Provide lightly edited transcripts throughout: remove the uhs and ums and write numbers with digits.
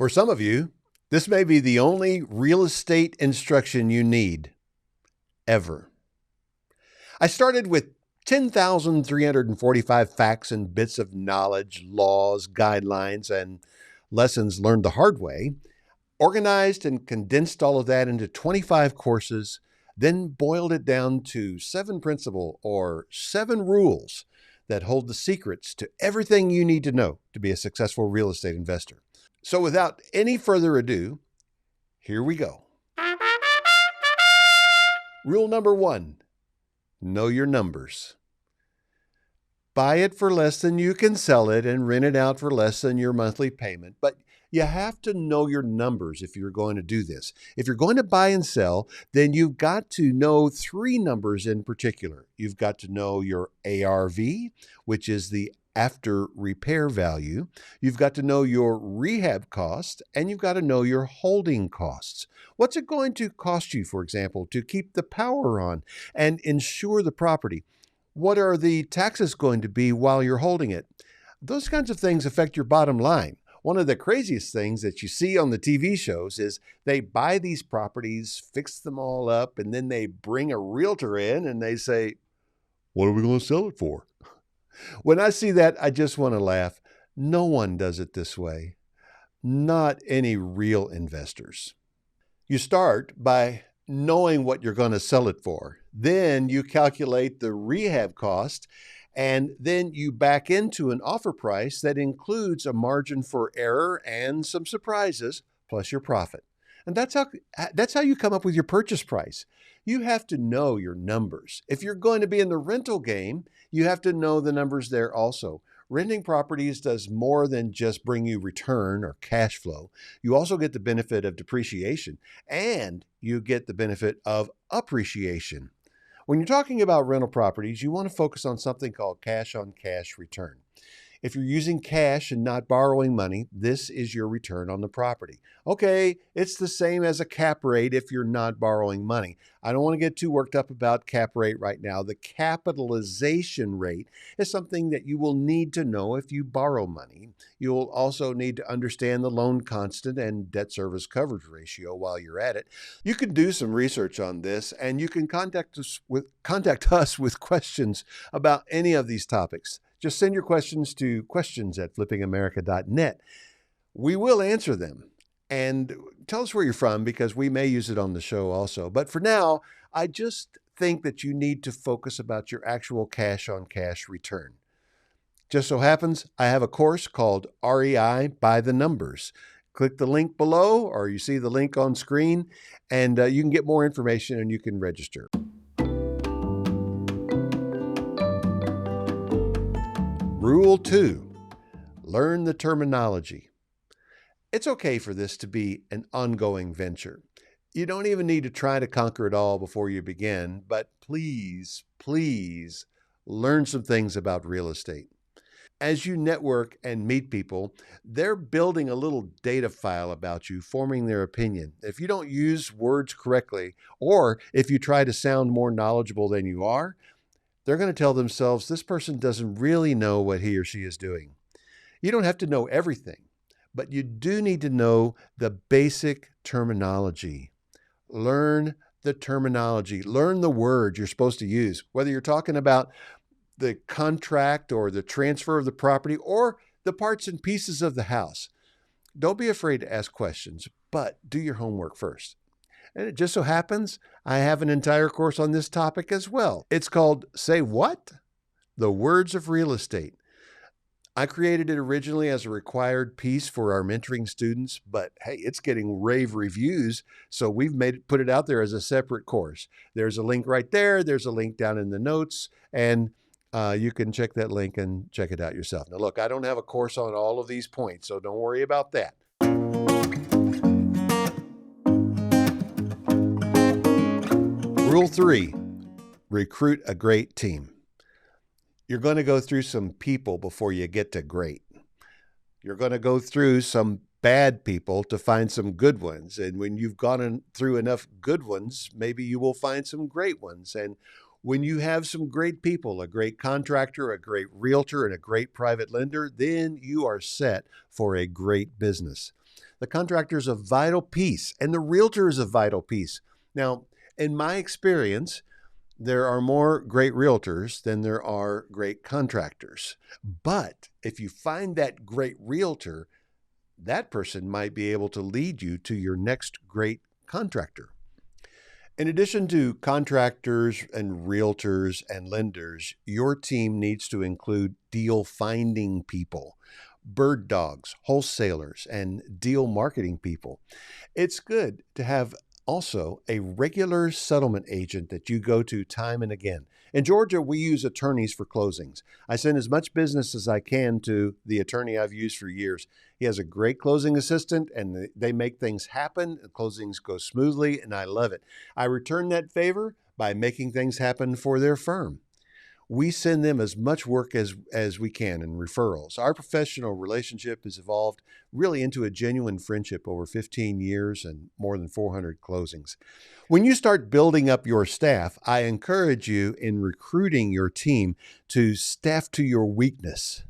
For some of you, this may be the only real estate instruction you need ever. I started with 10,345 facts and bits of knowledge, laws, guidelines, and lessons learned the hard way, organized and condensed all of that into 25 courses, then boiled it down to 7 principles or 7 rules that hold the secrets to everything you need to know to be a successful real estate investor. So without any further ado, here we go. Rule number 1, know your numbers. Buy it for less than you can sell it and rent it out for less than your monthly payment. But you have to know your numbers if you're going to do this. If you're going to buy and sell, then you've got to know 3 numbers in particular. You've got to know your ARV, which is the after repair value. You've got to know your rehab cost, and you've got to know your holding costs. What's it going to cost you, for example, to keep the power on and insure the property? What are the taxes going to be while you're holding it? Those kinds of things affect your bottom line. One of the craziest things that you see on the TV shows is they buy these properties, fix them all up, and then they bring a realtor in and they say, "What are we going to sell it for?" When I see that, I just want to laugh. No one does it this way. Not any real investors. You start by knowing what you're going to sell it for. Then you calculate the rehab cost, and then you back into an offer price that includes a margin for error and some surprises, plus your profit. And that's how you come up with your purchase price. You have to know your numbers. If you're going to be in the rental game, you have to know the numbers there also. Renting properties does more than just bring you return or cash flow. You also get the benefit of depreciation, and you get the benefit of appreciation. When you're talking about rental properties, you want to focus on something called cash-on-cash return. If you're using cash and not borrowing money, this is your return on the property. Okay, it's the same as a cap rate if you're not borrowing money. I don't want to get too worked up about cap rate right now. The capitalization rate is something that you will need to know if you borrow money. You'll also need to understand the loan constant and debt service coverage ratio while you're at it. You can do some research on this, and you can contact us with questions about any of these topics. Just send your questions to questions@flippingamerica.net. We will answer them. And tell us where you're from, because we may use it on the show also. But for now, I just think that you need to focus about your actual cash-on-cash return. Just so happens, I have a course called REI By The Numbers. Click the link below, or you see the link on screen, and you can get more information and you can register. Rule 2, learn the terminology. It's okay for this to be an ongoing venture. You don't even need to try to conquer it all before you begin, but please, please learn some things about real estate. As you network and meet people, they're building a little data file about you, forming their opinion. If you don't use words correctly, or if you try to sound more knowledgeable than you are, they're going to tell themselves this person doesn't really know what he or she is doing. You don't have to know everything, but you do need to know the basic terminology. Learn the terminology. Learn the words you're supposed to use, whether you're talking about the contract or the transfer of the property or the parts and pieces of the house. Don't be afraid to ask questions, but do your homework first. And it just so happens I have an entire course on this topic as well. It's called Say What? The Words of Real Estate. I created it originally as a required piece for our mentoring students, but hey, it's getting rave reviews, so we've put it out there as a separate course. There's a link right there. There's a link down in the notes, and you can check that link and check it out yourself. Now, look, I don't have a course on all of these points, so don't worry about that. Rule 3, recruit a great team. You're going to go through some people before you get to great. You're going to go through some bad people to find some good ones. And when you've gone through enough good ones, maybe you will find some great ones. And when you have some great people, a great contractor, a great realtor, and a great private lender, then you are set for a great business. The contractor is a vital piece, and the realtor is a vital piece. Now, in my experience, there are more great realtors than there are great contractors. But if you find that great realtor, that person might be able to lead you to your next great contractor. In addition to contractors and realtors and lenders, your team needs to include deal finding people, bird dogs, wholesalers, and deal marketing people. It's good to have also a regular settlement agent that you go to time and again. In Georgia, we use attorneys for closings. I send as much business as I can to the attorney I've used for years. He has a great closing assistant, and they make things happen. The closings go smoothly, and I love it. I return that favor by making things happen for their firm. We send them as much work as we can in referrals. Our professional relationship has evolved really into a genuine friendship over 15 years and more than 400 closings. When you start building up your staff, I encourage you in recruiting your team to staff to your weakness.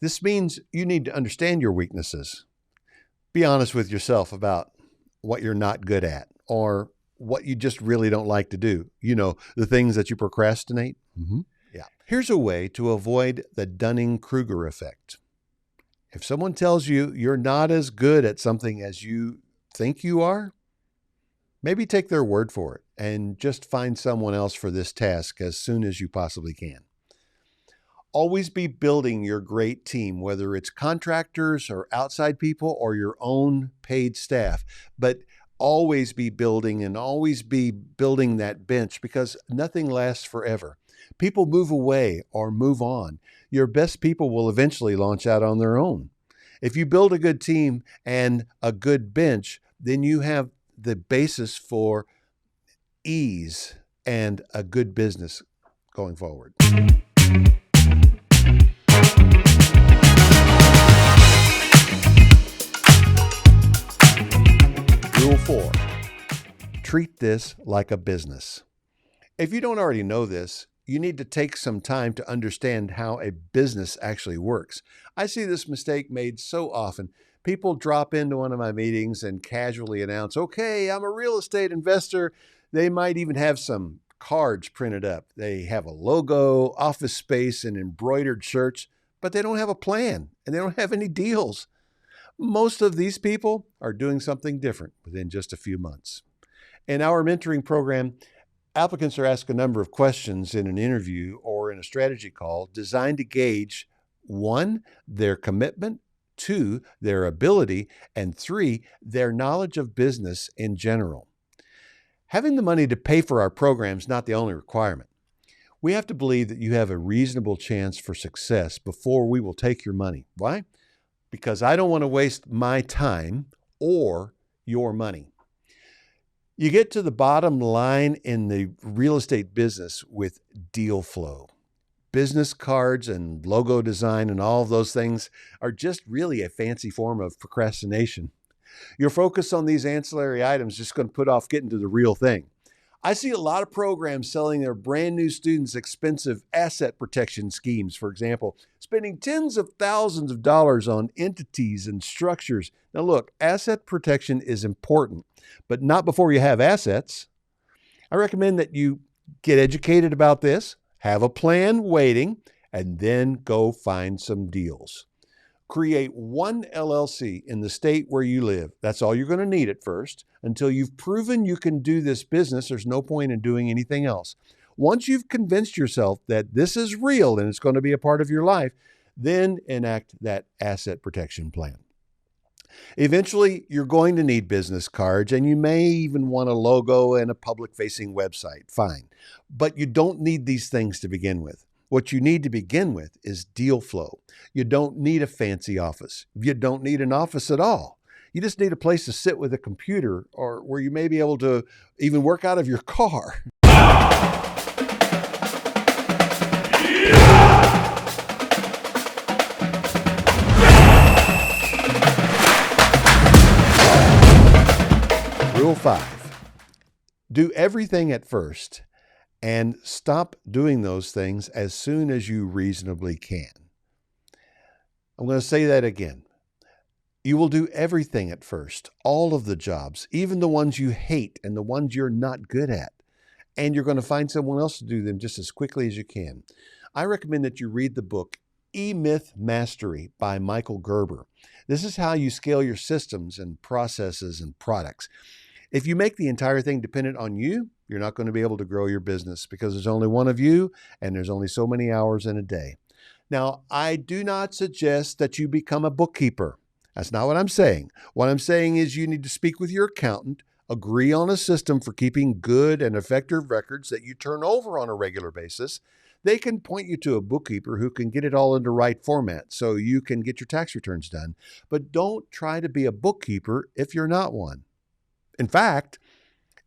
This means you need to understand your weaknesses. Be honest with yourself about what you're not good at or what you just really don't like to do. You know, the things that you procrastinate. Yeah. Here's a way to avoid the Dunning-Kruger effect. If someone tells you you're not as good at something as you think you are, maybe take their word for it and just find someone else for this task as soon as you possibly can. Always be building your great team, whether it's contractors or outside people or your own paid staff. But always be building and always be building that bench because nothing lasts forever. People move away or move on. Your best people will eventually launch out on their own. If you build a good team and a good bench, then you have the basis for ease and a good business going forward. Rule 4, treat this like a business. If you don't already know this, you need to take some time to understand how a business actually works. I see this mistake made so often. People drop into one of my meetings and casually announce, okay, I'm a real estate investor. They might even have some cards printed up. They have a logo, office space, and embroidered shirts, but they don't have a plan and they don't have any deals. Most of these people are doing something different within just a few months. In our mentoring program, applicants are asked a number of questions in an interview or in a strategy call designed to gauge 1, their commitment, 2, their ability, and 3, their knowledge of business in general. Having the money to pay for our program is not the only requirement. We have to believe that you have a reasonable chance for success before we will take your money. Why? Because I don't want to waste my time or your money. You get to the bottom line in the real estate business with deal flow. Business cards and logo design and all of those things are just really a fancy form of procrastination. Your focus on these ancillary items is just going to put off getting to the real thing. I see a lot of programs selling their brand new students expensive asset protection schemes, for example, spending tens of thousands of dollars on entities and structures. Now look, asset protection is important, but not before you have assets. I recommend that you get educated about this, have a plan waiting, and then go find some deals. Create one LLC in the state where you live. That's all you're going to need at first. Until you've proven you can do this business, there's no point in doing anything else. Once you've convinced yourself that this is real and it's going to be a part of your life, then enact that asset protection plan. Eventually, you're going to need business cards, and you may even want a logo and a public-facing website. Fine. But you don't need these things to begin with. What you need to begin with is deal flow. You don't need a fancy office. You don't need an office at all. You just need a place to sit with a computer or where you may be able to even work out of your car. Rule 5, do everything at first and stop doing those things as soon as you reasonably can. I'm going to say that again. You will do everything at first, all of the jobs, even the ones you hate and the ones you're not good at. And you're going to find someone else to do them just as quickly as you can. I recommend that you read the book E-Myth Mastery by Michael Gerber. This is how you scale your systems and processes and products. If you make the entire thing dependent on you, you're not going to be able to grow your business because there's only one of you and there's only so many hours in a day. Now, I do not suggest that you become a bookkeeper. That's not what I'm saying. What I'm saying is you need to speak with your accountant, agree on a system for keeping good and effective records that you turn over on a regular basis. They can point you to a bookkeeper who can get it all into right format so you can get your tax returns done. But don't try to be a bookkeeper if you're not one. In fact,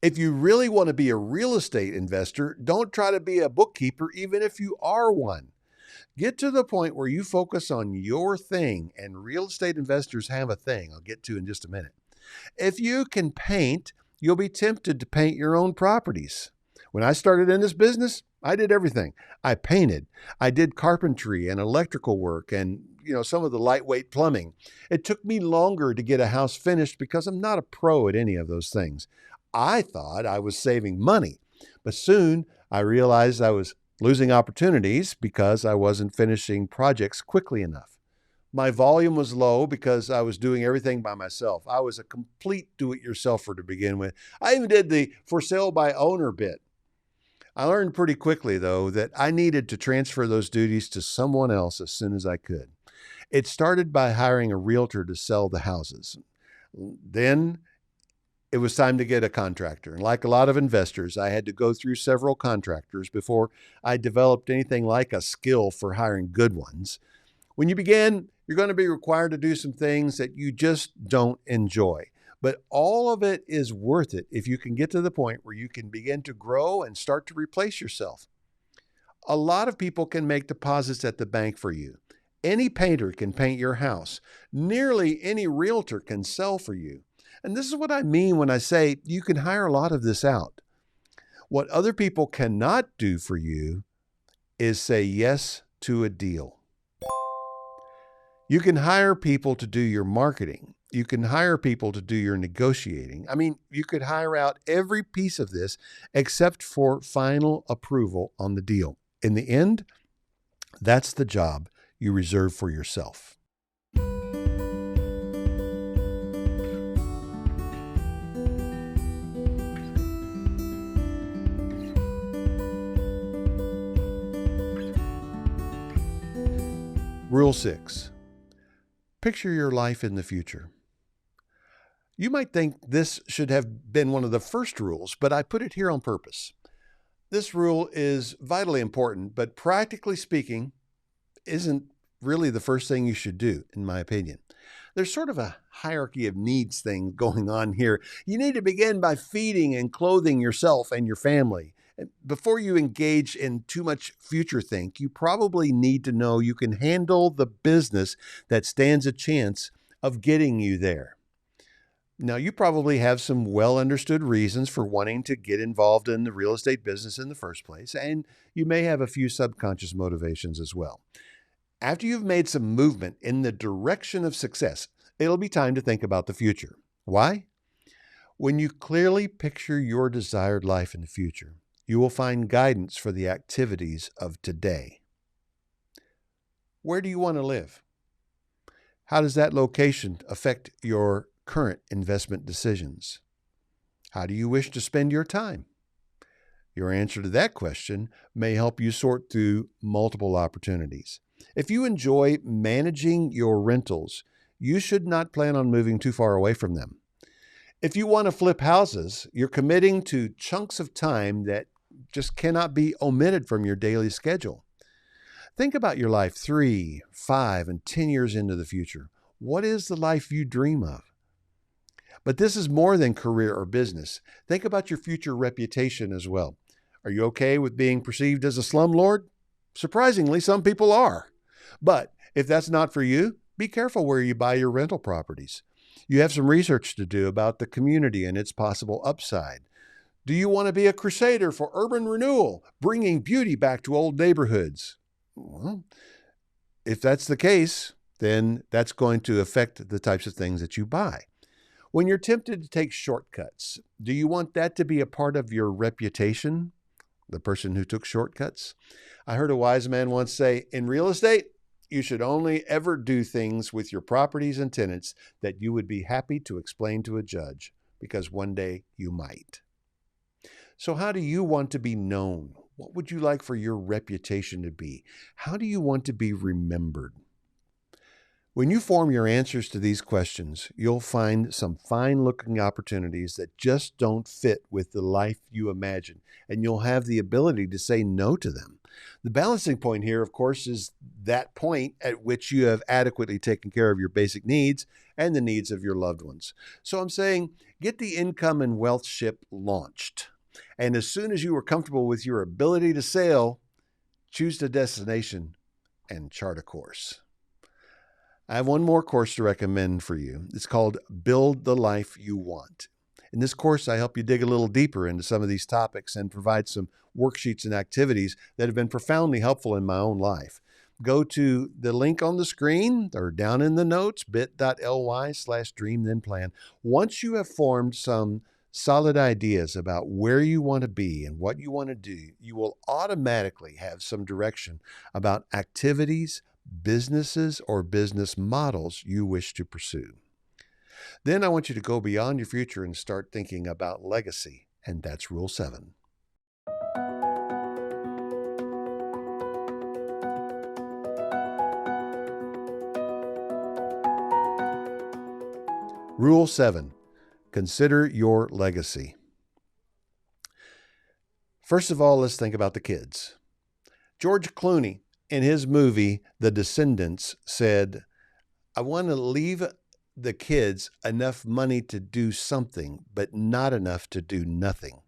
if you really want to be a real estate investor, don't try to be a bookkeeper even if you are one. Get to the point where you focus on your thing, and real estate investors have a thing I'll get to in just a minute. If you can paint, you'll be tempted to paint your own properties. When I started in this business, I did everything. I painted, I did carpentry and electrical work and some of the lightweight plumbing. It took me longer to get a house finished because I'm not a pro at any of those things. I thought I was saving money, but soon I realized I was losing opportunities because I wasn't finishing projects quickly enough. My volume was low because I was doing everything by myself. I was a complete do-it-yourselfer to begin with. I even did the for sale by owner bit. I learned pretty quickly, though, that I needed to transfer those duties to someone else as soon as I could. It started by hiring a realtor to sell the houses. Then it was time to get a contractor. And like a lot of investors, I had to go through several contractors before I developed anything like a skill for hiring good ones. When you begin, you're going to be required to do some things that you just don't enjoy. But all of it is worth it if you can get to the point where you can begin to grow and start to replace yourself. A lot of people can make deposits at the bank for you. Any painter can paint your house. Nearly any realtor can sell for you. And this is what I mean when I say you can hire a lot of this out. What other people cannot do for you is say yes to a deal. You can hire people to do your marketing. You can hire people to do your negotiating. I mean, you could hire out every piece of this except for final approval on the deal. In the end, that's the job you reserve for yourself. Rule 6. Picture your life in the future. You might think this should have been one of the first rules, but I put it here on purpose. This rule is vitally important, but practically speaking, isn't really the first thing you should do, in my opinion. There's sort of a hierarchy of needs thing going on here. You need to begin by feeding and clothing yourself and your family. Before you engage in too much future think, you probably need to know you can handle the business that stands a chance of getting you there. Now, you probably have some well-understood reasons for wanting to get involved in the real estate business in the first place, and you may have a few subconscious motivations as well. After you've made some movement in the direction of success, it'll be time to think about the future. Why? When you clearly picture your desired life in the future, you will find guidance for the activities of today. Where do you want to live? How does that location affect your current investment decisions? How do you wish to spend your time? Your answer to that question may help you sort through multiple opportunities. If you enjoy managing your rentals, you should not plan on moving too far away from them. If you want to flip houses, you're committing to chunks of time that just cannot be omitted from your daily schedule. Think about your life 3, 5, and 10 years into the future. What is the life you dream of? But this is more than career or business. Think about your future reputation as well. Are you okay with being perceived as a slumlord? Surprisingly, some people are. But if that's not for you, be careful where you buy your rental properties. You have some research to do about the community and its possible upside. Do you want to be a crusader for urban renewal, bringing beauty back to old neighborhoods? Well, if that's the case, then that's going to affect the types of things that you buy. When you're tempted to take shortcuts, do you want that to be a part of your reputation? The person who took shortcuts? I heard a wise man once say, in real estate, you should only ever do things with your properties and tenants that you would be happy to explain to a judge, because one day you might. So how do you want to be known? What would you like for your reputation to be? How do you want to be remembered? When you form your answers to these questions, you'll find some fine-looking opportunities that just don't fit with the life you imagine, and you'll have the ability to say no to them. The balancing point here, of course, is that point at which you have adequately taken care of your basic needs and the needs of your loved ones. So I'm saying, get the income and wealth ship launched. And as soon as you are comfortable with your ability to sail, choose the destination and chart a course. I have one more course to recommend for you. It's called Build the Life You Want. In this course, I help you dig a little deeper into some of these topics and provide some worksheets and activities that have been profoundly helpful in my own life. Go to the link on the screen or down in the notes, bit.ly/dreamthenplan. Once you have formed some solid ideas about where you want to be and what you want to do, you will automatically have some direction about activities, businesses, or business models you wish to pursue. Then I want you to go beyond your future and start thinking about legacy, and that's Rule 7. Rule 7. Consider your legacy. First of all, let's think about the kids. George Clooney, in his movie, The Descendants, said, I want to leave the kids enough money to do something, but not enough to do nothing.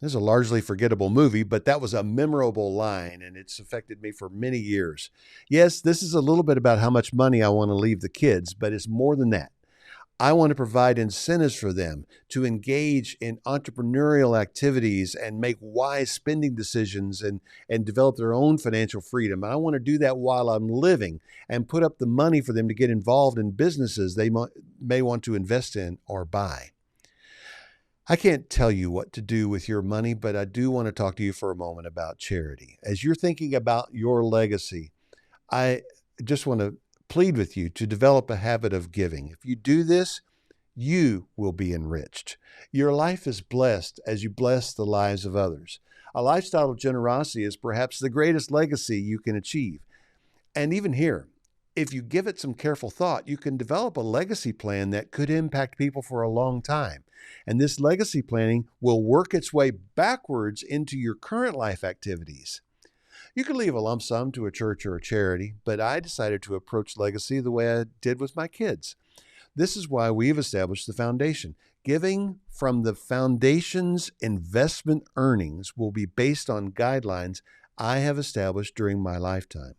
This is a largely forgettable movie, but that was a memorable line, and it's affected me for many years. Yes, this is a little bit about how much money I want to leave the kids, but it's more than that. I want to provide incentives for them to engage in entrepreneurial activities and make wise spending decisions and develop their own financial freedom. And I want to do that while I'm living and put up the money for them to get involved in businesses they may want to invest in or buy. I can't tell you what to do with your money, but I do want to talk to you for a moment about charity. As you're thinking about your legacy, I just want to plead with you to develop a habit of giving. If you do this, you will be enriched. Your life is blessed as you bless the lives of others. A lifestyle of generosity is perhaps the greatest legacy you can achieve. And even here, if you give it some careful thought, you can develop a legacy plan that could impact people for a long time. And this legacy planning will work its way backwards into your current life activities. You can leave a lump sum to a church or a charity, but I decided to approach legacy the way I did with my kids. This is why we've established the foundation. Giving from the foundation's investment earnings will be based on guidelines I have established during my lifetime.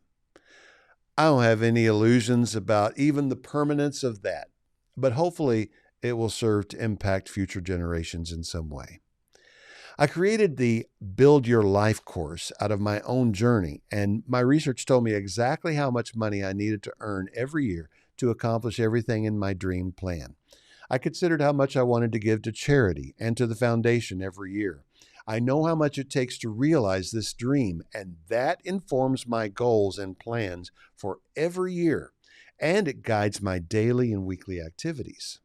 I don't have any illusions about even the permanence of that, but hopefully it will serve to impact future generations in some way. I created the Build Your Life course out of my own journey, and my research told me exactly how much money I needed to earn every year to accomplish everything in my dream plan. I considered how much I wanted to give to charity and to the foundation every year. I know how much it takes to realize this dream, and that informs my goals and plans for every year, and it guides my daily and weekly activities.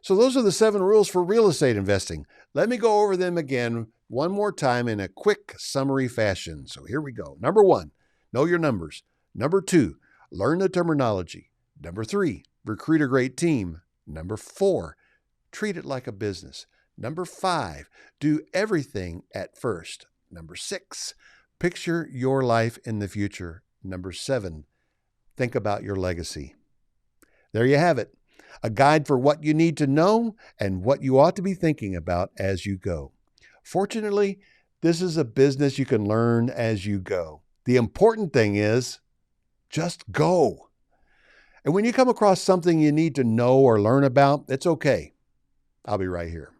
So those are the 7 rules for real estate investing. Let me go over them again one more time in a quick summary fashion. So here we go. Number 1, know your numbers. Number 2, learn the terminology. Number 3, recruit a great team. Number 4, treat it like a business. Number 5, do everything at first. Number 6, picture your life in the future. Number 7, think about your legacy. There you have it. A guide for what you need to know and what you ought to be thinking about as you go. Fortunately, this is a business you can learn as you go. The important thing is just go. And when you come across something you need to know or learn about, it's okay. I'll be right here.